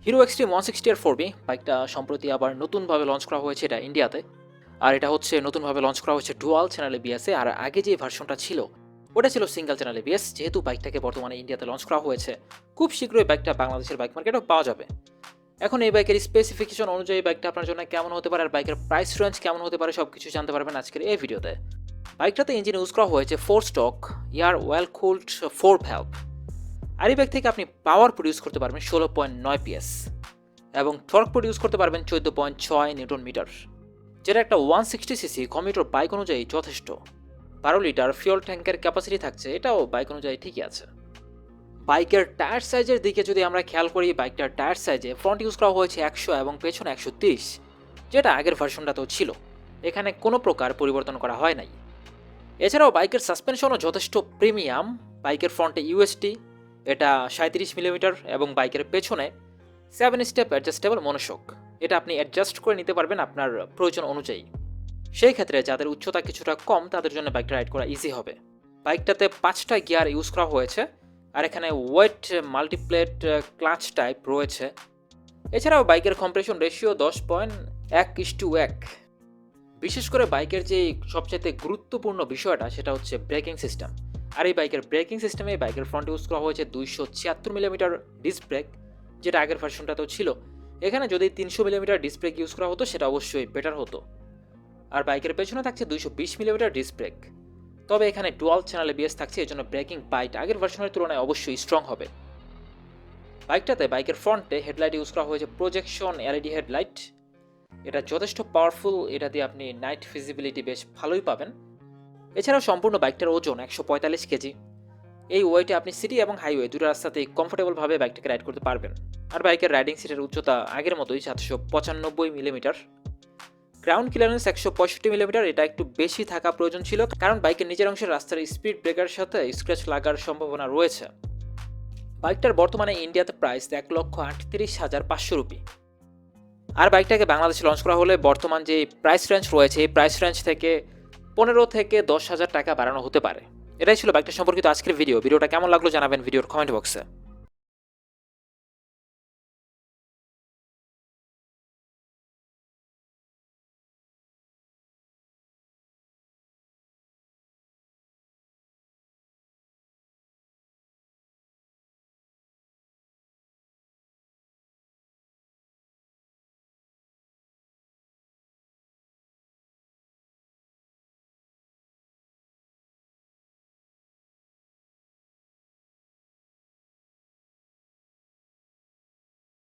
Hero extreme 160 আর 4B বাইকটা সম্প্রতি আবার নতুনভাবে লঞ্চ করা হয়েছে এটা ইন্ডিয়াতে। আর এটা হচ্ছে নতুনভাবে লঞ্চ করা হয়েছে ডুয়াল চ্যানেল এবিএসে। আর আগে যে ভার্সনটা ছিল ওটা ছিল সিঙ্গেল চ্যানেল এবিএস। যেহেতু বাইকটাকে বর্তমানে ইন্ডিয়াতে লঞ্চ করা হয়েছে, খুব শীঘ্রই বাইকটা বাংলাদেশের বাইক মার্কেটেও পাওয়া যাবে। এখন এই বাইকের স্পেসিফিকেশন অনুযায়ী বাইকটা আপনার জন্য কেমন হতে পারে আর বাইকের প্রাইস রেঞ্জ কেমন হতে পারে সবকিছু জানতে পারবেন আজকের এই ভিডিওতে। বাইকটাতে ইঞ্জিন ইউজ করা হয়েছে 4 স্টক ইয়ার ওয়েল কুলড 4 ভ্যালভ। আর এই বাইক থেকে আপনি পাওয়ার প্রডিউস করতে পারবেন 16.9 পিএস এবং টর্ক প্রডিউস করতে পারবেন 14.6 নিউটন মিটার, যেটা একটা 160 সিসি কমিউটার বাইক অনুযায়ী যথেষ্ট। 12 লিটার ফিউল ট্যাঙ্কের ক্যাপাসিটি থাকছে, এটাও বাইক অনুযায়ী ঠিকই আছে। বাইকের টায়ার সাইজের দিকে যদি আমরা খেয়াল করি, বাইকটার টায়ার সাইজে ফ্রন্ট ইউজ করা হয়েছে 100 এবং পেছনে 130, যেটা আগের ভার্সনটাতেও ছিল। এখানে কোনো প্রকার পরিবর্তন করা হয় নাই। এছাড়াও বাইকের সাসপেনশনও যথেষ্ট প্রিমিয়াম। বাইকের ফ্রন্টে ইউএসটি, এটা 37 মিলিমিটার এবং বাইকের পেছনে 7 স্টেপ অ্যাডজাস্টেবল মনোশক। এটা আপনি অ্যাডজাস্ট করে নিতে পারবেন আপনার প্রয়োজন অনুযায়ী। সেই ক্ষেত্রে যাদের উচ্চতা কিছুটা কম তাদের জন্য বাইকটা রাইড করা ইজি হবে। বাইকটাতে 5টা গিয়ার ইউজ করা হয়েছে আর এখানে ওয়েট মাল্টিপ্লেট ক্লাচ টাইপ রয়েছে। এছাড়াও বাইকের কম্প্রেশন রেশিও 10.1:1। বিশেষ করে বাইকের যে সবচেয়ে গুরুত্বপূর্ণ বিষয়টা সেটা হচ্ছে ব্রেকিং সিস্টেম। আর এই বাইকের ব্রেকিং সিস্টেমে বাইকের ফ্রন্ট ইউজ করা হয়েছে 276 মিলিমিটার ডিস্ক ব্রেক, যেটা আগের ভার্সনটাতেও ছিল। এখানে যদি 300 মিলিমিটার ডিস্ক ব্রেক ইউজ করা হতো সেটা অবশ্যই বেটার হতো। আর বাইকের পেছনে থাকছে 220 মিলিমিটার ডিস্ক ব্রেক। তবে এখানে ডুয়াল চ্যানেল এবিএস থাকছে, এজন্য ব্রেকিং বাইট আগের ভার্সনের তুলনায় অবশ্যই স্ট্রং হবে। বাইকটাতে বাইকের ফ্রন্টে হেডলাইট ইউজ করা হয়েছে প্রজেকশন এলইডি হেডলাইট। এটা যথেষ্ট পাওয়ারফুল, এটা দিয়ে আপনি নাইট ভিজিবিলিটি বেশ ভালোই পাবেন। এছাড়াও সম্পূর্ণ বাইকটার ওজন 145 কেজি। এই ওয়েটে আপনি সিটি এবং হাইওয়ে দুটো রাস্তাতেই কমফোর্টেবলভাবে বাইকটাকে রাইড করতে পারবেন। আর বাইকের রাইডিং সিটের উচ্চতা আগের মতোই 795 মিলিমিটার। গ্রাউন্ড ক্লিয়ারেন্স 165 মিলিমিটার, এটা একটু বেশি থাকা প্রয়োজন ছিল, কারণ বাইকের নিচের অংশের রাস্তার স্পিড ব্রেকারের সাথে স্ক্র্যাচ লাগার সম্ভাবনা রয়েছে। বাইকটার বর্তমানে ইন্ডিয়াতে প্রাইস 1,38,500 রুপি। আর বাইকটাকে বাংলাদেশে লঞ্চ করা হলে বর্তমান যে প্রাইস রেঞ্জ রয়েছে এই প্রাইস রেঞ্জ থেকে 15 থেকে 10,000 টাকা বাড়ানো হতে পারে। এটাই ছিল বাইকটা সম্পর্কিত আজকের ভিডিওটা কেমন লাগলো জানাবেন ভিডিওর কমেন্ট বক্সে।